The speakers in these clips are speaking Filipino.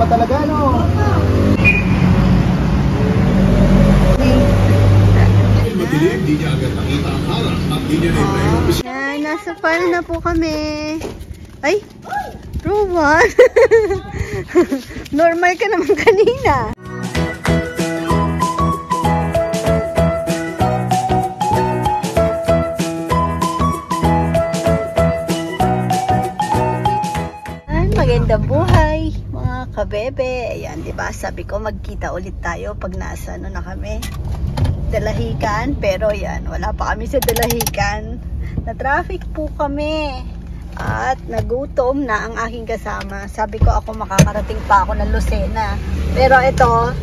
pa talaga, no? Yan, nasa farm na po kami. Ay, Rowan. Normal ka naman kanina. Magandang buhay, mga kabebe. Ayan, diba? Sabi ko magkita ulit tayo pag nasa ano na kami. Dalahican. Pero yan, wala pa kami sa Dalahican. Na-traffic po kami. At nagutom na ang aking kasama. Sabi ko ako makakarating pa ako ng Lucena. Pero ito,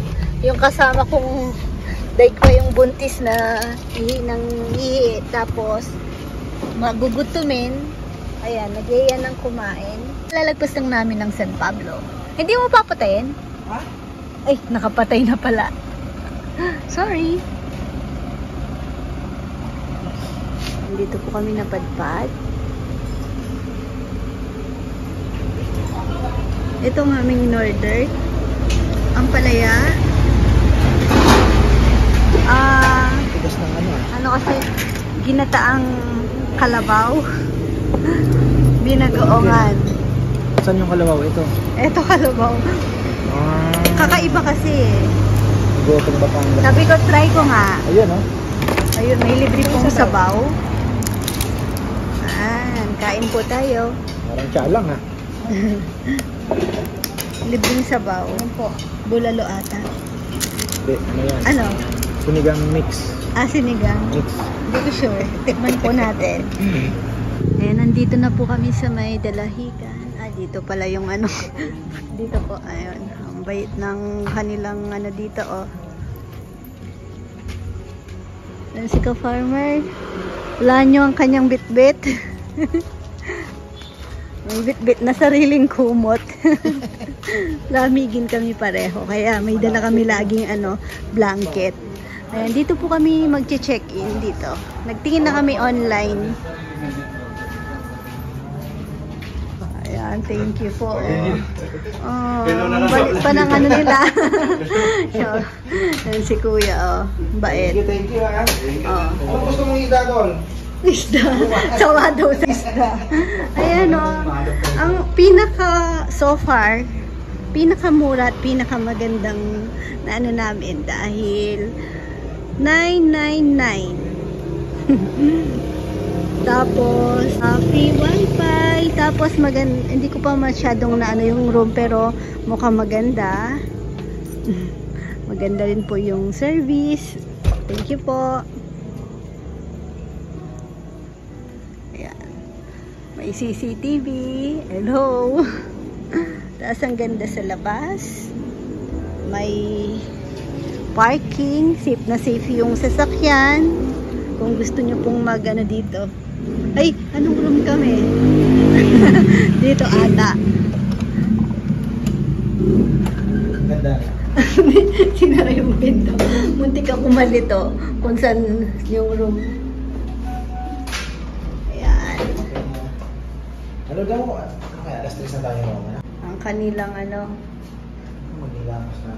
yung kasama kong daig pa yung buntis na ihi ng ihi. Tapos, magugutumin. Ayan, nagyayan ng kumain. Lalagpas lang namin ng San Pablo. Hindi mo papatayin? Ha? Ay, nakapatay na pala. Sorry. Dito po kami napadpad. Ito ang aming in-order. Ang palaya. Tigas ng ano? Ano kasi, ginataang kalabaw. Binagoongan. Saan yung kalabaw? Ito? Ito kalabaw. Kakaiba kasi. Gotong Batangas. Sabi ko, try ko nga. Ayun, oh. Ayun, may libre pong sabaw. Kain po tayo. Parang tiyalang, ha? Libreng sabaw. Ano po? Bulalo ata. Hindi, ano yan? Ano? Sinigang mix. Sinigang. Mix. Hindi ko sure. Tikman po natin. Nandito na po kami sa may Dalahican. Dito pala yung ano. Dito po, ayun. Ang bait ng kanilang ano dito, oh. Yan si ka-farmer. Wala nyo ang kanyang bit-bit. May bit-bit na sariling kumot. Lamigin kami pareho. Kaya may dala kami laging ano, blanket. Ayan, dito po kami mag-check-in dito. Nagtingin na kami online. Ayan, thank you po. Bait pa ng ano nila. So, ayan si kuya, oh. Bait. Thank you, ha? Ano gusto mong isda doon? Isda. Sawa daw sa isda. Ayan, oh. Ang pinaka, so far, pinakamura at pinakamagandang na ano namin dahil 999. Tapos, free wifi. Tapos, hindi ko pa masyadong na ano yung room, pero mukhang maganda. Maganda rin po yung service. Thank you po. Ayan. May CCTV. Hello. Tapos, ang ganda sa labas. May parking. Safe na safe yung sasakyan. Kung gusto nyo pong mag-ano dito. Ay, anong room kami? Dito ata. Ganda. Sinara yung pinto. Muntik ako malito kung saan yung room. Ayan. Ano daw? Kaya alas 3 na tayo naman. Ang kanilang ano. Maglilamos na.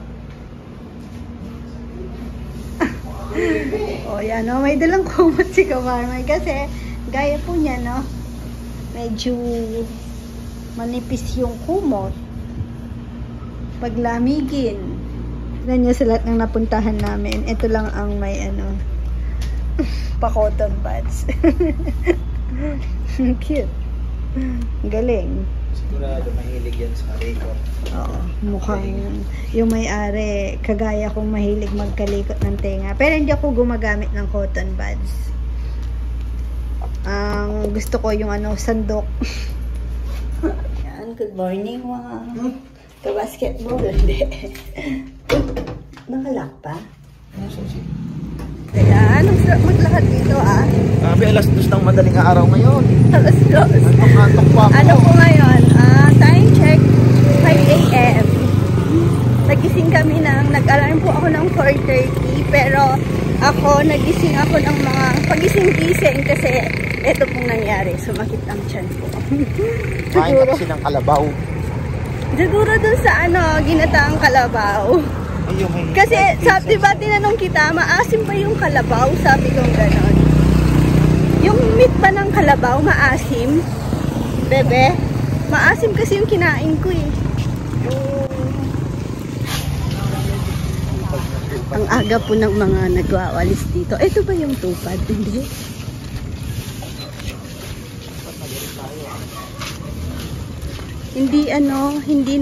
O yan, no? May dalang kumot si Kamarmay kasi gaya po niya, no? Medyo manipis yung kumot. Paglamigin. Tignan nyo sa lahat ng napuntahan namin. Ito lang ang may ano pa-cotton buds. Cute. Galing. Sigurado mahilig yan sa kalikot. Oo, mukhang yung may-ari, kagaya kong mahilig magkalikot ng tenga. Pero hindi ako gumagamit ng cotton buds. Ang gusto ko yung ano, sandok. Yan, good morning mga ka-basketball. Hindi. Nakalak pa? Kaya, anong sarap maglakad dito, ah? Sabi, alas 2 ng madaling araw ngayon. Alas 2. Antok pa ako. Ano po ngayon? Time check, 5 AM. Nagising kami nag-alarm po ako ng 4:30, pero nagising ako ng mga pagising-gising kasi ito pong nangyari. Sumakit ang tiyan ko. Kain kasi ng kalabaw. Siguro dun sa ano, ginataang kalabaw. Ay, yung may Kasi, fried sabi pizza. ba, tinanong kita, maasim ba yung kalabaw? Sabi ko gano'n. Yung meat ba ng kalabaw, maasim? Bebe? Maasim kasi yung kinain ko eh. Ang aga po ng mga nagwawalis dito. Ito ba yung tupad? Hindi. Hindi ano, hindi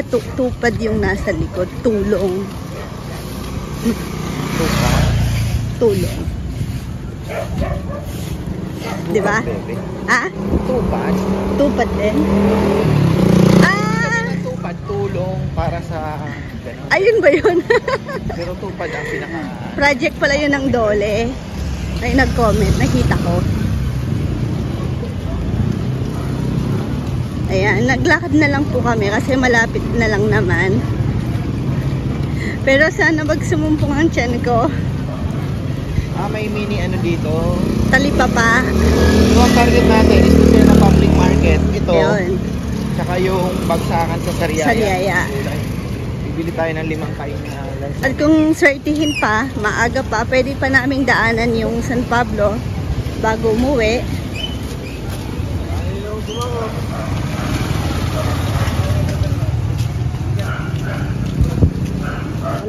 tupad yung nasa likod. Tulong. Tulong. Di ba? Bebe. Ha? Tupad. Tupad din? Ah! Tupad, tulong para sa ganun. Ayun ba yun? Pero tupad ang pinaka... Project pala yun ng Dole. Ay nag-comment, nakita ko. Ayan, naglakad na lang po kami kasi malapit na lang naman. Pero sana magsumumpong ang tiyan ko. May mini ano dito. Talipapa. Ito ang target natin is kasi na public market. Ito. Ayun. Tsaka yung bagsakan sa Sariaya. Sariaya. Bibili tayo ng 5 kain na lansa. At kung certihin pa, maaga pa, pwede pa naming daanan yung San Pablo bago umuwi.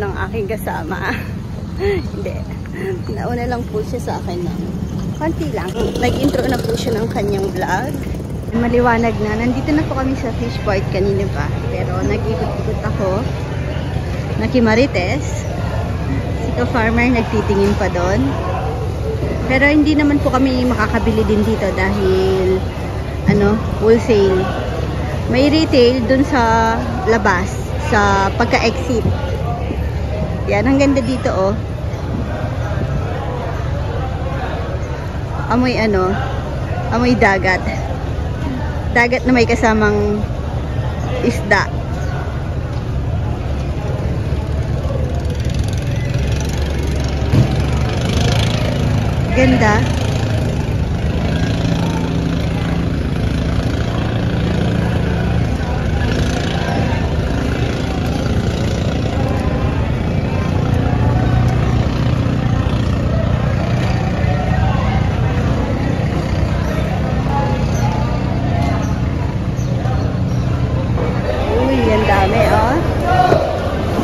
Ng aking kasama. Hindi. Nauna lang po siya sa akin ng konti lang. Nag-intro na po siya ng kanyang vlog. Maliwanag na. Nandito na po kami sa fish port kanina pa. Pero nag-ikot-ikot ako. Nakimarites. Si ka-farmer nagtitingin pa doon. Pero hindi naman po kami makakabili din dito dahil wholesale. May retail dun sa labas, sa pagka-exit. Yan, ang ganda dito oh. Amoy amoy dagat. Dagat na may kasamang isda. Ganda.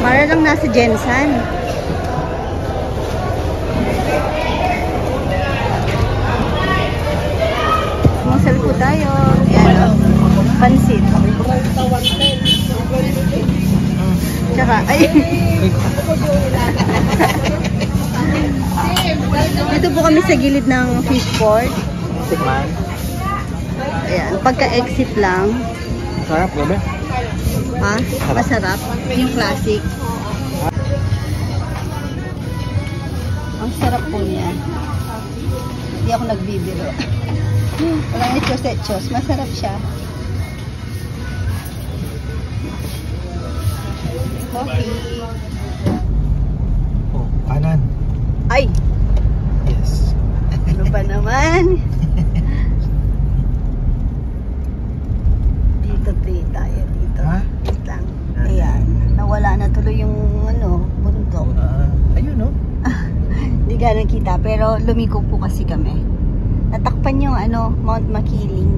Para lang nasa Jensen. Sumasal po tayo. Ayan o. Pansit. Tsaka, ay. Dito po kami sa gilid ng fish port. Tikman. Ayan, pagka-exit lang. Sarap, gabi. Ha? Masarap. Yung classic. Ang sarap po niya. Hindi ako nagbibiro. Walang etchos-etchos. Masarap siya. Coffee. Oh, kanan. Ay! Yes. Ano ba naman? Dito tayo dito. Ha? Wait lang. Ayan. Nawala na tuloy yung bundok. Ayun no? Hindi ganang kita. Pero lumiko po kasi kami. Natakpan yung Mount Makiling.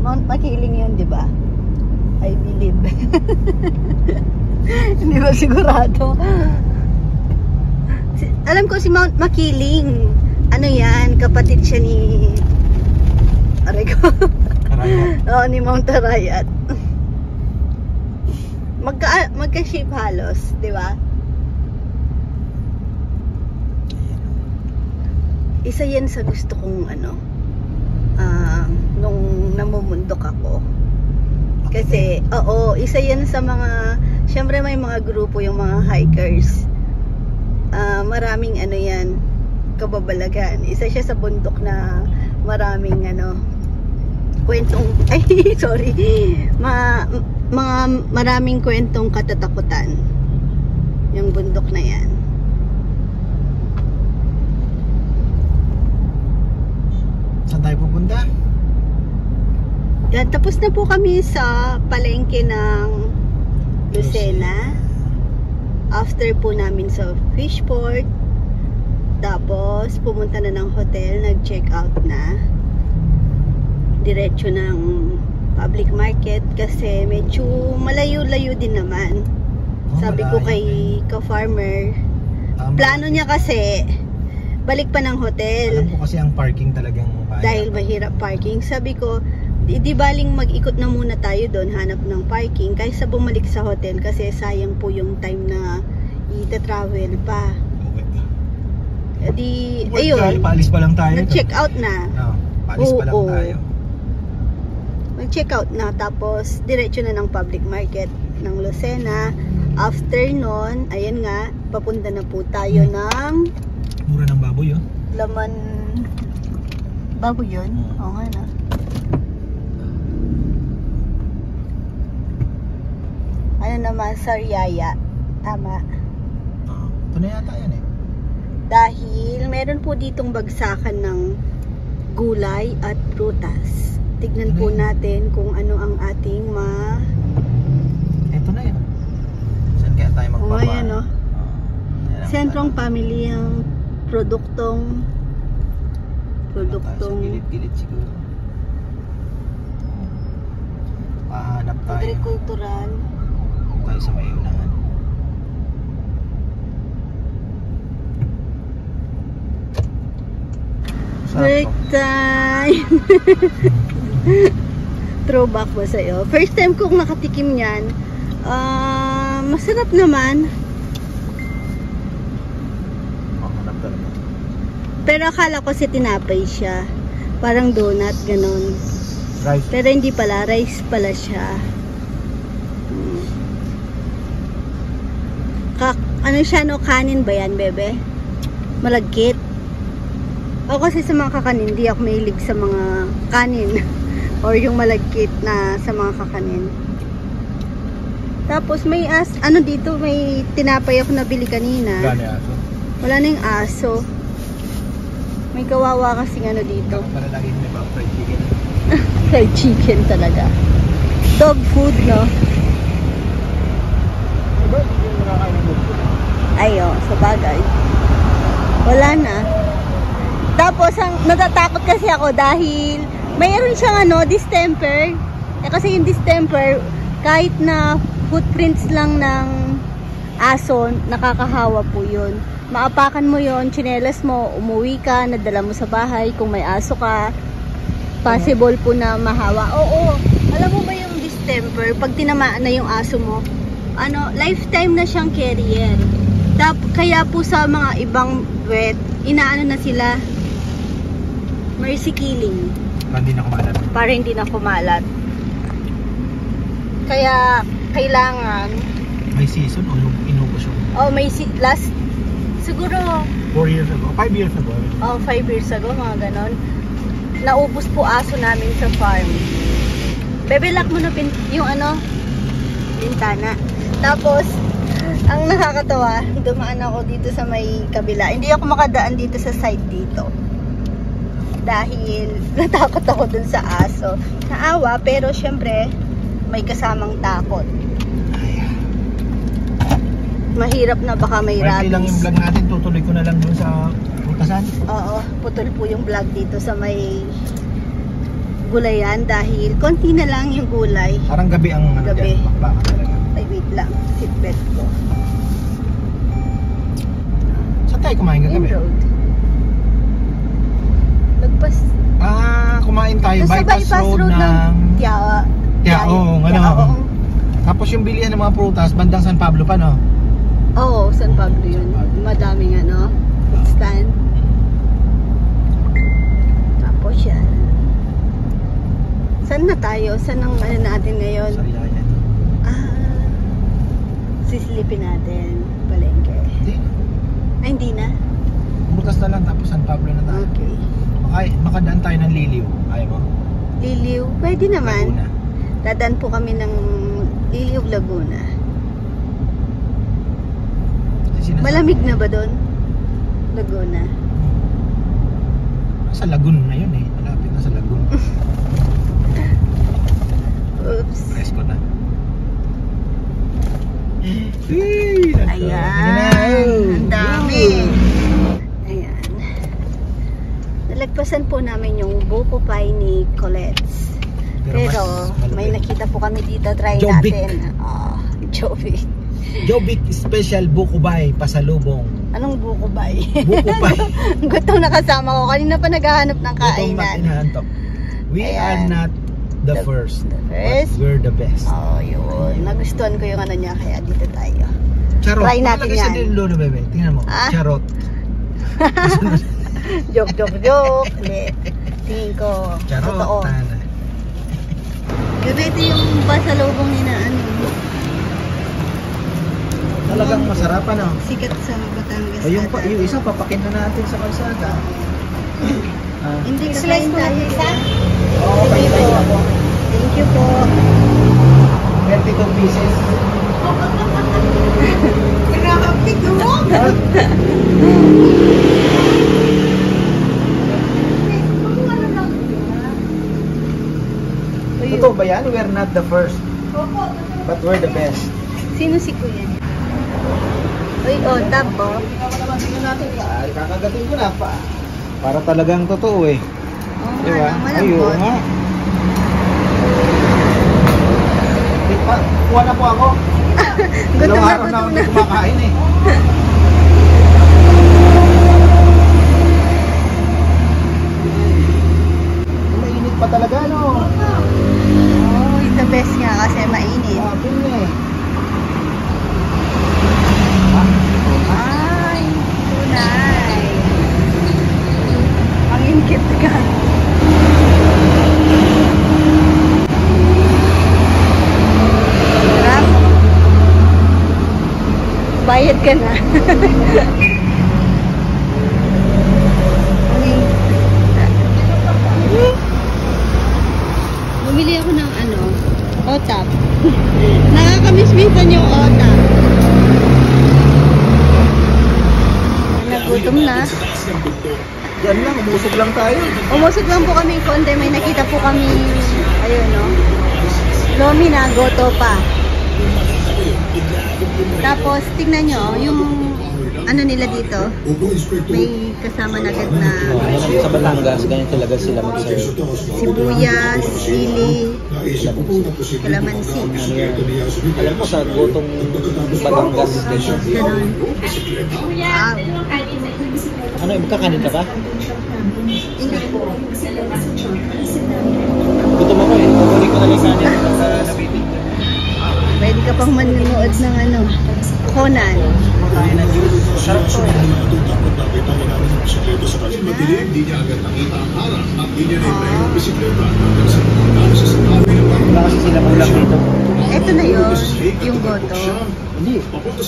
Mount Makiling yun, di ba? I believe. Hindi ba sigurado? Alam ko si Mount Makiling. Ano yan? Kapatid siya ni Arego. Oo, ni Mount Arayat. Magka-ship halos, di ba? Isa yan sa gusto kong nung namumundok ako. Kasi, oo, isa yan sa mga, syempre may mga grupo yung mga hikers. Maraming yan, kababalagan. Isa siya sa bundok na maraming kwentong, ay sorry, maraming kwentong katatakutan yung bundok na yan. Saan tayo pupunta? Yan, tapos na po kami sa palengke ng Lucena. After po namin sa Fishport. Tapos, pumunta na ng hotel, nag-check out na. Diretso ng public market kasi medyo malayo-layo din naman. Sabi ko kay ka-farmer, plano niya kasi balik pa ng hotel. Alam ko kasi ang parking talagang dahil mahirap parking. Sabi ko, di baling mag-ikot na muna tayo doon, hanap ng parking kaysa bumalik sa hotel kasi sayang po yung time na ita-travel pa. Di, ayun, paalis pa lang tayo. nag-check out na. Paalis pa lang tayo. Nag-check out na, tapos diretso na ng public market ng Lucena. After nun, ayan nga, papunta na po tayo ng mura ng baboy, oh. Laman baboy yun? Oo nga na. Ano naman, Sariaya. Tama. Ito na yata yan eh. Dahil meron po ditong bagsakan ng gulay at prutas. Tignan po natin kung ano ang ating ito na yan. Saan kaya tayo magpapa? Oh, ayan, oh. Sentrong Family ang produktong gilid-gilid siguro. Pahanap tayo. agrikultural. Tayo sa may unahan. Break time. Throwback ba sa'yo? First time kong nakatikim yan. Masarap naman. Hanap talaga. Pero akala ko si tinapay siya. Parang donut, ganon. Rice. Pero hindi pala, rice pala siya. Ano siya, no? Kanin ba yan, bebe? Malagkit. Ako kasi sa mga kakanin, hindi ako mahilig sa mga kanin. Or yung malagkit na sa mga kakanin. Tapos may ano dito, may tinapay ako nabili kanina. Gani aso. Wala na yung aso. May kawawa kasing ano dito. Malalagay mo ba fried chicken? Fried chicken talaga. Dog food, no? Diba? Hindi mo nakakain ng dog food. Ayo, sa bagay. Wala na. Tapos, natatakot kasi ako dahil mayroon siyang distemper. Kasi yung distemper, kahit na footprints lang ng aso, nakakahawa po yun. Maapakan mo yon, tsinelas mo, umuwi ka, nadala mo sa bahay. Kung may aso ka, possible po na mahawa. Oo, alam mo ba yung distemper, pag tinamaan na yung aso mo, lifetime na siyang carrier. Kaya po sa mga ibang vet, inaano na sila, mercy killing. Para hindi na kumalat. Kaya kailangan may season o inubos yung last siguro 4 years ago, 5 years ago. 5 years ago, mga ganon. Naubos po aso namin sa farm. Bebe, lock mo na yung bintana. Tapos ang nakakatawa, dumaan ako dito sa may kabila. Hindi ako makadaan dito sa side dito. Dahil natakot ako dun sa aso. Naawa, pero syempre may kasamang takot. Mahirap na baka may rabies. Lang yung vlog natin, tutuloy ko na lang dun sa putasan. Oo, putol po yung vlog dito sa may gulayan dahil konti na lang yung gulay. Parang gabi ang gabi. Bakbakan talaga. Ay, wait lang. Seatbelt ko. Saan tayo kumain kagabi? Main road. Lagpas. Kumain tayo. Sa Bypass road ng Tiao. Tapos yung bilihan ng mga prutas, bandang San Pablo pa, no? Oo, San Pablo yun. Madaming food stand. Tapos yan. Saan na tayo? Saan ang natin ngayon? Sariaya. Sisilipin natin. Palengke. Hindi. Ay, hindi na? Bukas na lang, tapos San Pablo na tayo. Okay. Makadaan tayo ng Liliw. Ayaw mo? Liliw? Pwede naman. Laguna. Dadaan po kami ng Liliw, Laguna. Malamig na ba doon? Laguna. Sa Lagun na yun eh. Malapit na sa Lagun. Oops. Press ko na. Ayan. Ang dami. Ayan. Nalagpasan po namin yung buko pie ni Colette's. Pero may nakita po kami dito. Try Jovic. natin. Jovic. Jovic Special Buko Pie Pasalubong. Anong buko pie? Buko Pie. Gutom na kasama ko. Kanina pa naghahanap ng kainan. We Ayan. are not the first. first. But we're the best. Oh, yun. Nagustuhan ko yung ano niya. Kaya dito tayo. Charot. Try natin Malagay yan. sa dulo, bebe. Tingnan mo. Ah? Charot. Joke. Hindi. Tingin ko. Charot. Totoo. Tana. Gabi, ito yung pasalubong ni na ano. Talagang masarap ano. Sikat sa Batangas. Yung isa papakin na natin sa kalsada. Hindi kakain tayo. Oo, Sige po. Thank you po. 32 pieces. Kinakapit mo? Totoo ba yan? We're not the first. But we're the best. Sino si Kuya? Uy, tap po. Kakagatin ko na pa. Para talagang totoo eh. Oo Diba? nga, Ay, oo malambot. nga. Kuha na po ako. Gutom Dalawang na, araw na ako gutom hindi na. kumakain eh. Mainit pa talaga no. Oh, it's the best nga kasi mainit. Sabi niya eh. Ay, tunay. Ang ingkit ka. Sarap. Bayad ka na. Bumili ako ng ano, otap. Nakakamiss-missan yung otap. Nagutom na. Yan lang, umusog lang tayo. Umusog lang po kami konti. May nakita po kami, ayun no, lomi na goto pa. Tapos, tingnan nyo, yung ano nila dito, may kasama na agad na Sa Batangas, ganyan talaga sila mag-serve. sibuyas, sili, kalamansi. Alam mo sa gotong Batangas, ganyan. Ganun. Ah, Ano, magkakanin ka ba? hindi po. Gutom ako eh. Pabalik ko na lang kanin. Nabitin. Pwede ka pang manonood ng ano, Conan. Kain na juice. Sarap to eh. Wala kasi sila ulam dito. Ito na yun, yung goto. Hindi.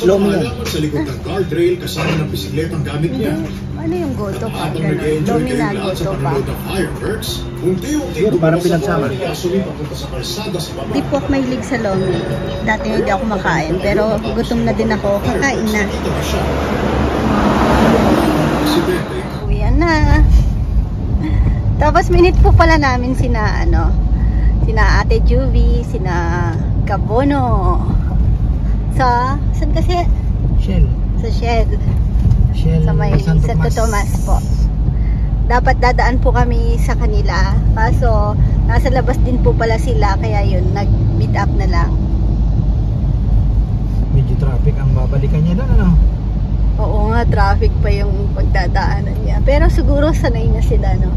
Lomi yan. Sa likod ng guardrail kasama ng bisikletang gamit niya. Ano yung goto pa? Habang Ganun. nag-enjoy Lomi kayo na lahat sa goto pa. panonood ng fireworks, unti-unti Siguro parang pinagsama. papunta sa kalsada sa baba. Di po ako mahilig sa lomi. Dati hindi ako makain. Pero gutom na din ako. Kakain na. Aksidente. Uwi na. Tapos minute po pala namin sina Ate Juvie, sina Kabono. Saan kasi? Shell. Sa Shell. Shell. Sa may Santo Tomas po. Dapat dadaan po kami sa kanila. Kaso, nasa labas din po pala sila. Kaya yun, nag-meet up na lang. Medyo traffic ang babalikan niya doon, ano? Oo nga, traffic pa yung pagdadaanan niya. Pero siguro sanay na sila, no?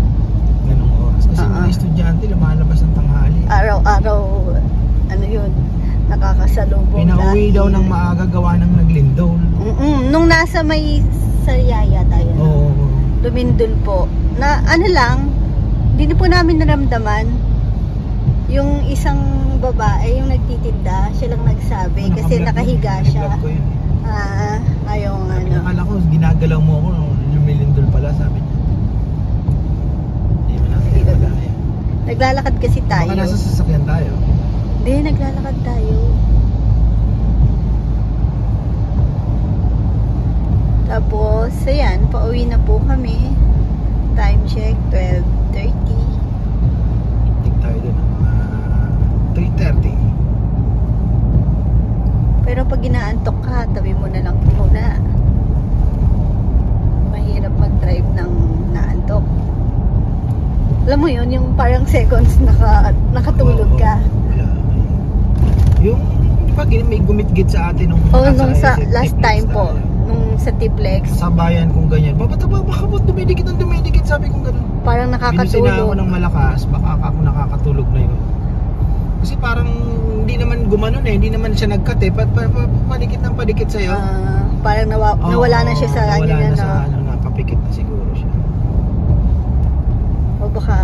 Ganong oras. Kasi mga estudyante lumalabas ng tanghali. Araw-araw, ano yun, nakakasalubong. Pinauwi daw ng maaga gawa ng naglindol. Nung nasa may Sariaya tayo, no? Oo. Lumindol po. Na ano lang, hindi na po namin naramdaman. Yung isang babae, yung nagtitinda, siya lang nagsabi kasi nakahiga siya. Nag-vlog ko yun. Ayong ano. Akala ko ginagalaw mo ako nung lumilindol pala, sabi niya. Hindi mo nakikita tayo. Naglalakad kasi tayo. Baka nasa sasakyan tayo. Hindi, naglalakad tayo. Tapos, ayan, pauwi na po kami. Time check, 12:30. Tik tayo doon ng mga 3:30. Pero pag inaantok ka, tabi mo na lang muna. Mahirap mag-drive ng naantok. Alam mo yun, yung parang seconds nakatulog ka. Wala. Yung pag may gumit-git sa atin nung Nung sa last time po, nung sa Tiplex, sa bayan kung ganyan. Baka dumidikit ang dumidikit, sabi kong gano'n. parang Binusina ako nakakatulog. ng malakas, baka ako nakakatulog na yun. Kasi parang hindi naman gumanon hindi naman siya nag-cut padikit ng padikit sa'yo. Parang nawala na siya sa ano nawala niya na sa na. napapikit na siguro siya. O baka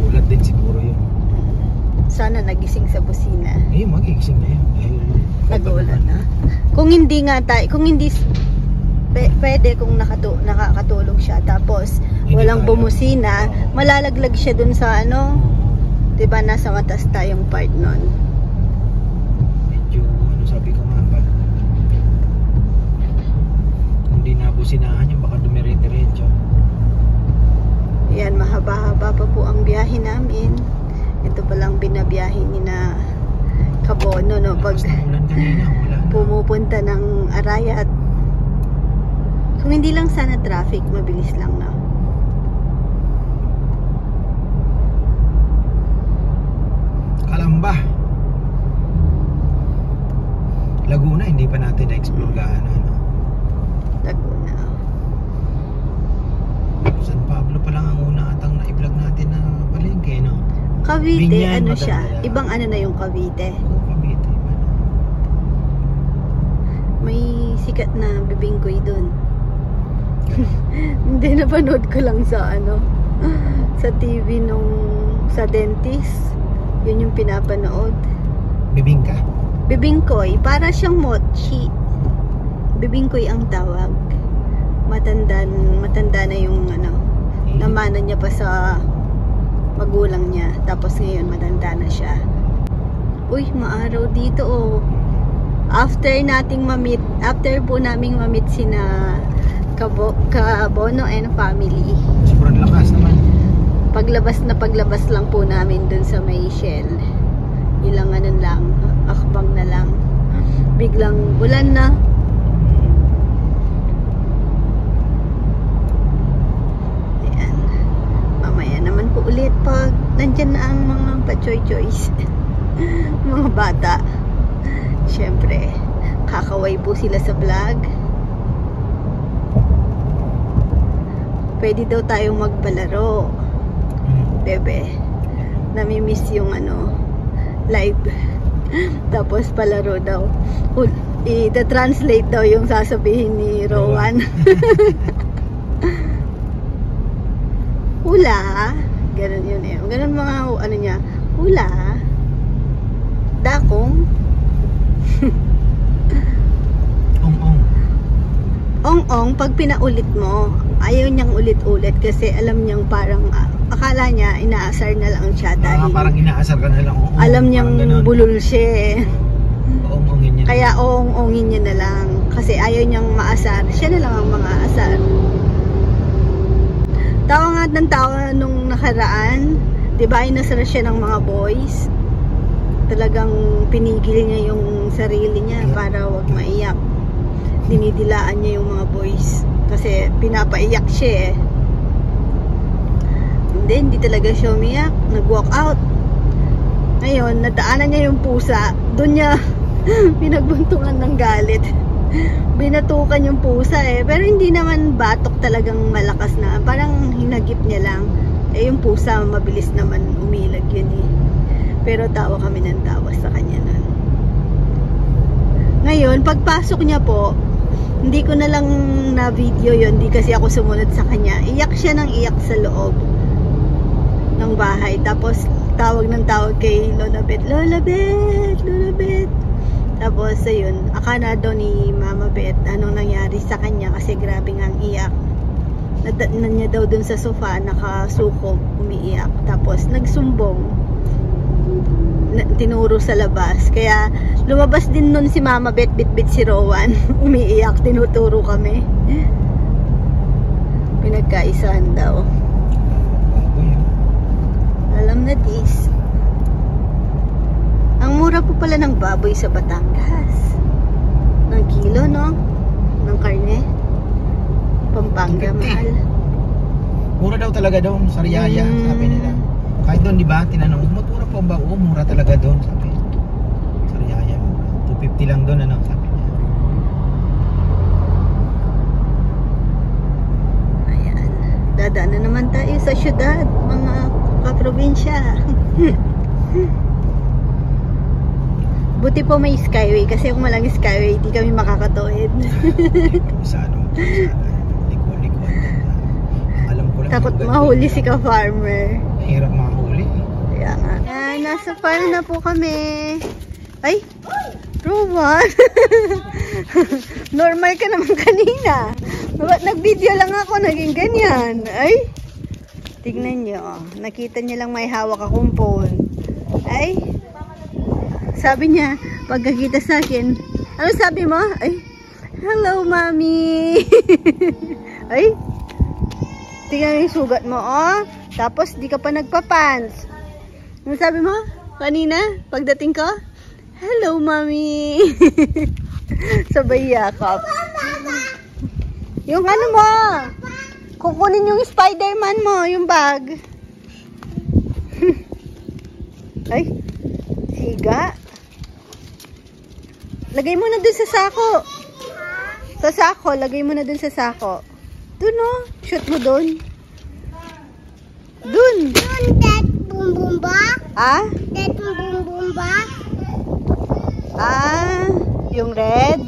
Ulat din siguro yun. sana nagising sa busina. Magigising na yun. Nag-uulan na. Kung hindi nga tayo, kung hindi pwede kung nakakatulog siya tapos Hindi walang tayo. bumusina, Oo. malalaglag siya dun sa ano, 'di ba, nasa matas tayong part nun. Medyo sabi ko nga ba, kung di nabusinahan yun baka dumire-diretso. Yan, mahaba-haba pa po ang biyahe namin. Ito palang binabiyahe ni na Kabono, no, pag Lakas ng ulan kanina, wala na. pumupunta ng Arayat. Kung hindi lang sana traffic, mabilis lang na. Kalamba, Laguna, hindi pa natin na-explore gaano, no? Laguna. San Pablo pa lang ang una atang na-vlog natin na palengke, no? Cavite, Binyan, ano siya? maganda yan. Ibang ano na yung Cavite. Cavite, iba na. May sikat na bibingkoy dun. Hindi, napanood ko lang sa ano, sa TV nung sa dentist. Yun yung pinapanood. Bibingka? Bibingkoy, para siyang mochi. Bibingkoy ang tawag. Matanda na yung ano, namana niya pa sa magulang niya. Tapos ngayon matanda na siya. Uy, maaraw dito oh. After po naming mamit sina Kabono and family. Sobrang lakas naman. Paglabas lang po namin dun sa may Shell. Ilang ano lang, akbang na lang. Biglang ulan na. Ayan. Mamaya naman po ulit pag nandyan na ang mga pa-choy-choys. Mga bata. Siyempre, kakaway po sila sa vlog. Pwede daw tayong magpalaro. Bebe, namimiss yung ano, live. Tapos palaro daw. I-translate daw yung sasabihin ni Rowan. Hula. Ganun yun eh. Ganun mga ano niya. Hula. Dakong. Ong-ong. Ong-ong, pag pinaulit mo, ayaw niyang ulit-ulit kasi alam niyang parang akala niya inaasar na lang siya dahil Parang inaasar ka na lang. alam niyang bulol siya eh. Ong-ongin niya. Kaya ong-ongin niya na lang kasi ayaw niyang maasar. Siya na lang ang mga asar. Tawa nga ng tawa nung nakaraan, di ba inasar siya ng mga boys. Talagang pinigil niya yung sarili niya para wag maiyak. Dinidilaan niya yung mga boys kasi pinapaiyak siya eh. Hindi talaga siya umiyak. Nag-walk out. Ngayon, nadaanan niya yung pusa. Doon niya pinagbuntungan ng galit. Binatukan yung pusa eh. Pero hindi naman batok talagang malakas na. Parang hinagip niya lang. Eh yung pusa, mabilis naman umilag yun eh. Pero tawa kami ng tawa sa kanya nun. Ngayon, pagpasok niya po, hindi ko na lang na video yun. Hindi kasi ako sumunod sa kanya. Iyak siya ng iyak sa loob ng bahay. Tapos tawag ng tawag kay Lola Beth. Lola Beth! Lola Beth! Tapos ayun, akala daw ni Mama Beth anong nangyari sa kanya kasi grabe ngang iyak. Nadatnan niya daw dun sa sofa, nakasukob, umiiyak. Tapos nagsumbong. Tinuro sa labas. Kaya lumabas din nun si Mama Beth, bit-bit si Rowan. Umiiyak, tinuturo kami. Pinagkaisahan daw. Alam na this. Ang mura po pala ng baboy sa Batangas. Ng kilo, no? Ng karne. Pampanga, 250. mahal. Mura daw talaga doon sa Riyaya, sabi nila. Kahit doon, di ba, tinanong, mura po ba? Oo, mura talaga doon, sabi. Sa Riyaya, 250 lang doon, ano, sabi niya. Ayan. Dadaan na naman tayo sa syudad, mga kaprobinsya. Buti po may skyway, kasi kung walang skyway, di kami makakatuwid. Sa ano, likod-likod. Alam ko lang. Takot yung mahuli ganito. si ka-farmer. Mahirap mahuli. Kaya nga. Ayan, nasa farm na po kami. Ay! Roman! Normal ka naman kanina. Ba't nag-video lang ako, naging ganyan? Ay! Tignan nyo. Nakita nyo lang may hawak akong phone. Ay! Sabi niya, pagkakita sa akin, ano sabi mo? Ay! Hello, mommy! Ay! Tingnan yung sugat mo, oh. Tapos, di ka pa nagpa-pants. Ano sabi mo? Kanina, pagdating ko? Hello, mommy! Sabay yakap. Yung ano mo? Kukunin yung Spider-Man mo, yung bag. Ay, siga. Lagay mo na dun sa sako. Sa sako, lagay mo na dun sa sako. Dun, oh. Shoot mo dun. Dun. Dun, that boom boom ba? Ah? That boom boom ba? Ah, yung red.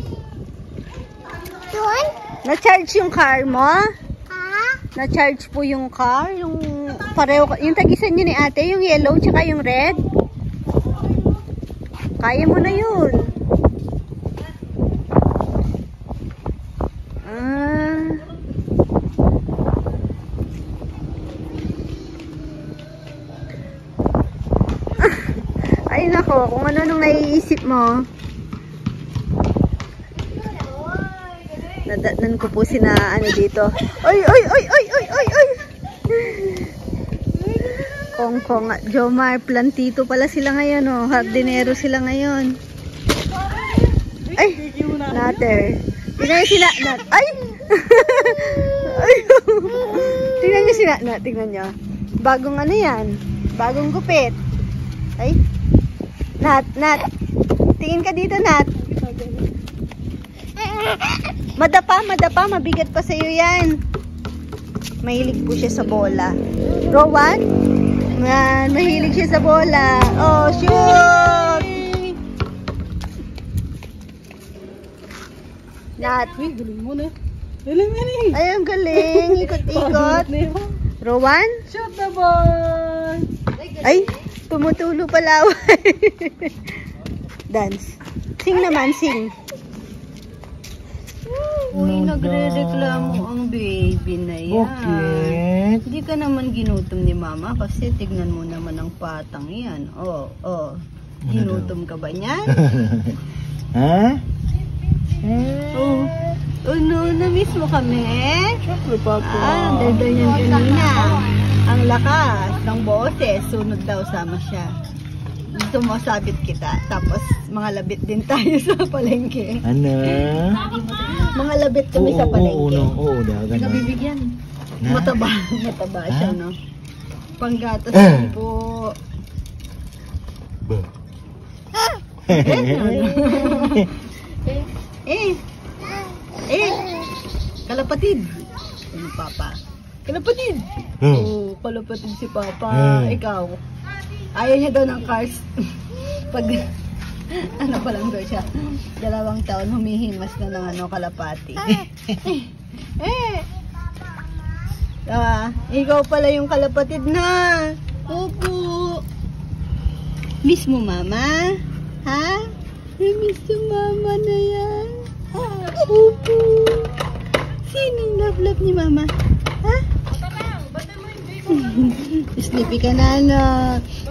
Dun? Na-charge yung car mo? Ha? Na-charge po yung car? Yung pareho, yung tagisan niyo ni ate, yung yellow tsaka yung red? Kaya mo na yun. Ah. Ay nako, kung ano nung naiisip mo. Nadatnan ko po sina ano dito. Oy, oy, oy, oy, oy, oy, oy. Kongkong at Jomar Plantito pala sila ngayon, oh. Hardinero sila ngayon. Ay, nater. Tingnan nyo si Nat. Ay! Ay! Tingnan nyo si Nat. Tingnan nyo. Bagong ano yan? Bagong gupit. Ay! Nat, Nat. Tingin ka dito, Nat. Madapa, madapa. Mabigat pa sa'yo yan. Mahilig po siya sa bola. Rowan? Yan, mahilig siya sa bola. Oh, shoot! Nat. Uy, galing mo na. Galing mo na eh. Ay, ang galing. Ikot-ikot. Rowan? Shoot the ball! Ay, tumutulo pala. Dance. Sing naman, sing. Uy, nagre-reklamo ang baby na yan. Bakit? Hindi ka naman ginutom ni mama kasi tignan mo naman ang patang yan. Oh, oh. Ginutom ka ba niyan? Ha? Oh. Oh no, na-miss mo kami? Siyempre, Papa. Ah, dahil yan kanina. Ang lakas ng boses, sunod daw sama siya. Gusto mo sabit kita. Tapos, mga labit din tayo sa palengke. Ano? Mga labit kami sa palengke. Oo, dagan. Nabibigyan. Mataba. Mataba siya, no? Panggatas po. Kalapatid. Ano, Papa? Kalapatid. Oh, kalapatid si Papa. Ikaw. Ayaw niya daw ng cars. Pag, ano pa lang daw siya, 2 taon humihimas na ng ano, kalapati. Ikaw pala yung kalapatid na. Opo. Miss mo mama? Ha? Miss yung mama na yan. Opo. Sinong love-love ni mama? Ha? Sleepy ka na, na.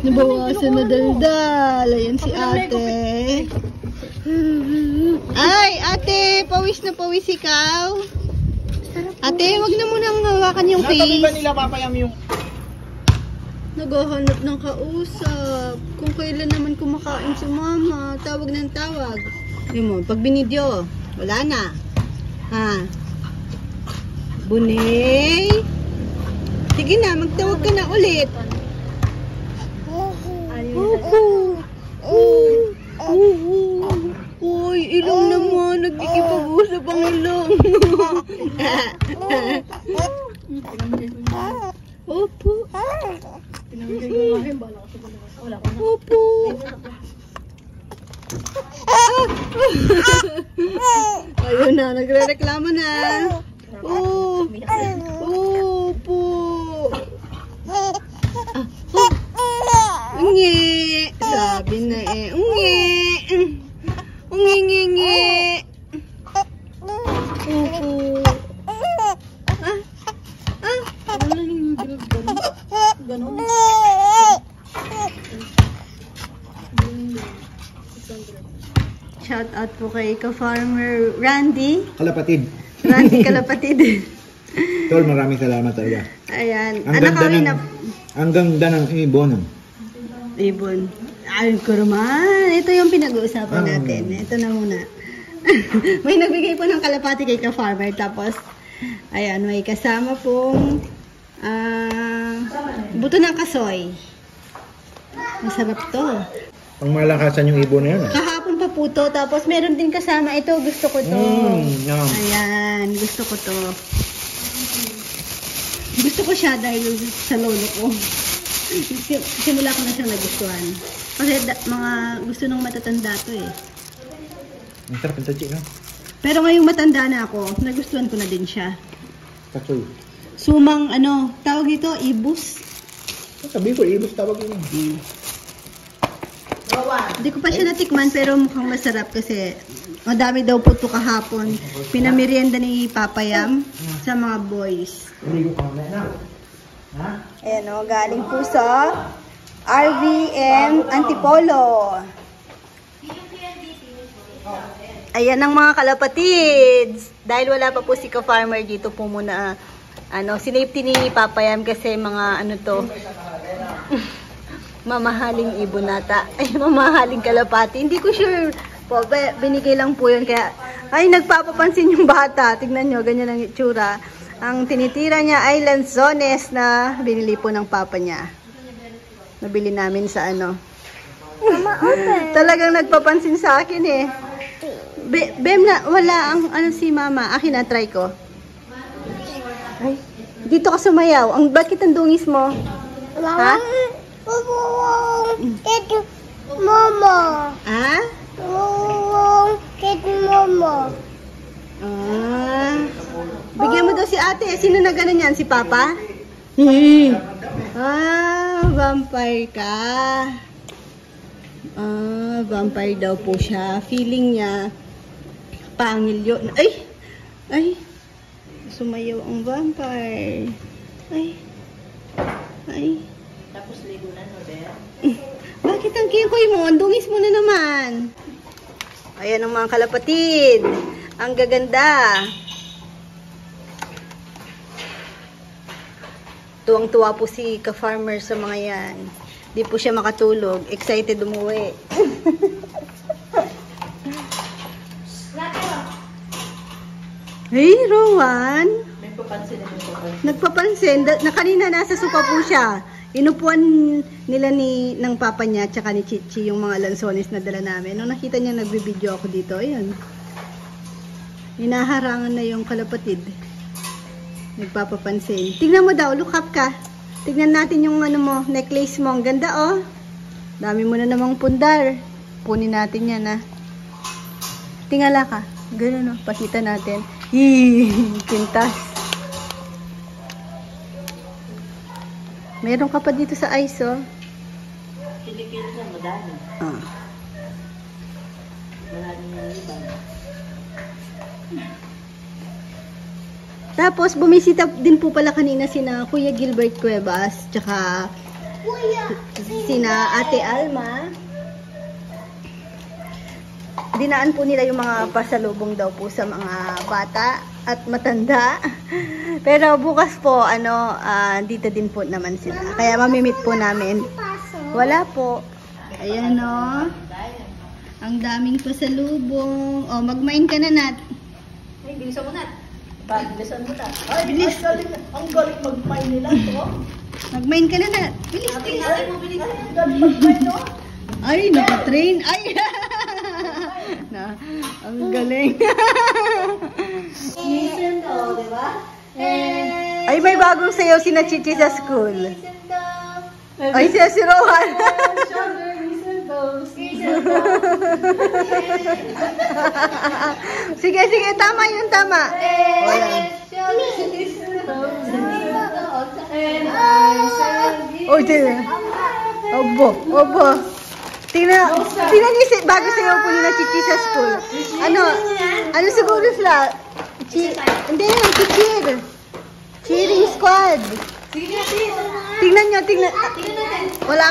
Nabawasan na daldal. Ayan si ate. Ay, ate, pawis na pawis ikaw. Ate, wag na munang hawakan yung Natabi ba face. nila papayam yung... Naghahanap ng kausap. Kung kailan naman kumakain si mama, tawag ng tawag. Yun mo, pag binidyo, wala na. Ha? Bunay? Sige na, magtawag ka na ulit. Uy, ilong naman. Nagkikipag-usap ang ilong. Opo. Opo. Ayun na, nagre-reklamo na. Opo. Ungi. Sabi na eh. Ungi. Ungi. Opo. Ganon. Shout out po kay ka-farmer Randy. Kalapatid. Randy Kalapatid. Tol, maraming salamat talaga. Ayan. Ang ganda ng ibon. Ibon. Ay, kurman. Ito yung pinag-uusapan natin. Ito na muna. May nagbigay po ng kalapati kay ka-farmer. Tapos, ayan, may kasama pong buto ng kasoy. Masarap to. Pang malakasan yung ibon na yun. Kahapon pa po to. Tapos meron din kasama ito. Gusto ko to. Yum. Ayan. Gusto ko to. Gusto ko siya dahil sa lolo ko. Simula ko na siyang nagustuhan. Kasi mga gusto nung matatanda to eh. Ang sarap ng tachi, no? Pero ngayong matanda na ako, nagustuhan ko na din siya. Kasoy. Sumang tawag ito, ibus. Sabi ko, ibus tawag yun. Hindi ko pa siya natikman pero mukhang masarap kasi madami daw po ito kahapon. Pinamerienda ni Papa Yam sa mga boys. Ayan o, galing po sa RVM Antipolo. Ayan ang mga kalapatids. Dahil wala pa po si ka-farmer dito po muna sinafety ni Papa Yam kasi mga mamahaling ibon nata. Ay, mamahaling kalapati. Hindi ko sure po. Binigay lang po yun. Kaya, ay, nagpapapansin yung bata. Tignan nyo, ganyan ang itsura. Ang tinitira niya ay lanzones na binili po ng papa niya. Nabili namin sa Mama, open. Talagang nagpapansin sa akin eh. Bem na, wala ang si mama. Akin na, try ko. Ay, dito ka sumayaw. Bakit ang dungis mo? Ha? Ito, Mama. Ha? Ito, Mama. Bigyan mo daw si ate. Sino na gano'n yan? Si Papa? Vampire ka. Vampire daw po siya. Feeling niya, pangil yun. Ay. Sumayaw ang vampire. Ay. Tapos ligo na, Norbert. Bakit ang kikoy mo? Ang dungis mo na naman. Ayan ang mga kalapatid. Ang gaganda. Tuwang-tuwa po si ka-farmer sa mga yan. Di po siya makatulog. Excited umuwi. Hey, Rowan. Nagpapansin. Kanina nasa sopa po siya. Inupuan nila ng papa niya tsaka ni Chichi yung mga lansones na dala namin. Nung nakita niya nagbibideo ako dito, ayun. Hinaharangan na yung kalapatid. Nagpapapansin. Tignan mo daw, look up ka. Tignan natin yung necklace mo. Ang ganda oh. Dami mo na namang pundar. Punin natin yan Tingala ka. Ganun pakita natin. Kintas. Meron ka pa dito sa ice, oh. Pilikil na, madami. Madami na ibang. Tapos, bumisita din po pala kanina sina Kuya Gilbert Cuevas, tsaka sina Ate Alma. Dinaan po nila yung mga pasalubong daw po sa mga bata. at matanda. Pero bukas po, dito din po naman sila. Kaya mamimit po namin. Wala po. Ayan o. Ang daming pasalubong. O, mag-mine ka na, Nat. Ay, bilisan mo na. Bilisan mo na. Ay, bilis. Ang galing mag-mine nila to. Mag-mine ka na, Nat. Bilis, bilis. Ay, mo bilisan. Mag-mine no? Ay, naka-train. Ay! Na, ang galing. Listen to, di ba? Ay, may bagong sayaw si na Chichi sa school. Ay, siya si Rohan. Sige, sige, tama yun, tama. O, yan. O, sige. Obo, obo. Tingnan niyo, bago sayaw po ni na Chichi sa school. Ano siguro sila? Hindi, cheer. Cheering squad. Tingnan nyo, tingnan. Wala,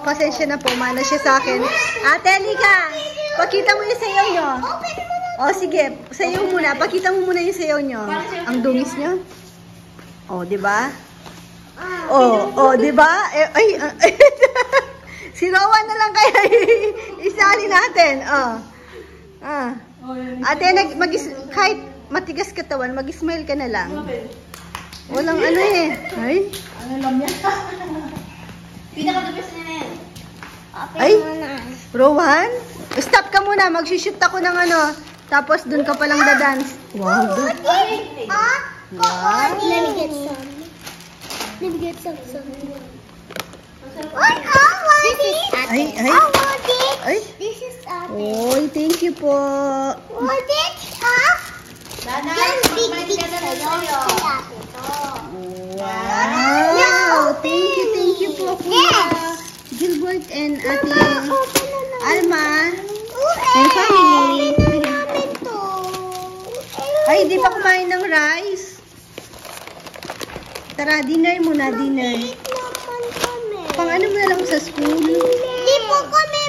pasensya na po, mana siya sa akin. Ate, halika. Pakita mo yung sayaw nyo. O, sige, sayaw muna. Pakita mo muna yung sayaw nyo. Ang dungis nyo. O, diba? O, diba? Ay, si Rowan na lang kaya isali natin. O. Ate, kahit matigas katawan, mag-smile ka na lang. Walang ano eh. Ay. Ano lang yan? Pinaka-the-best niya na yan. Ay. Rowan? Stop ka muna. Mag-shoot ako ng tapos dun ka palang dadance. Wow. Wow. Let me get some. Let me get some. What? Ay, ay. I want it. Ay. This is Oy, thank you po. Want it? Wow. Thank you po. Gilbert and Ate Alma and family. Ay, di pa kumain ng rice. Tara, dinner muna, dinner. Pang ano mo na lang sa school? Di po kami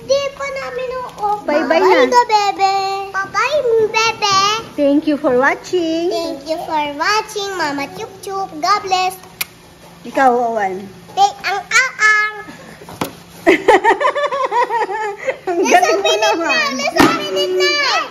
di pa namin off. Bye-bye na. Bebe. Bye-bye, bebe. Thank you for watching. Thank you for watching, Mama Chup Chup. God bless. Ikaw, Owen. Ang. Ang galing mo naman. Let's open it now.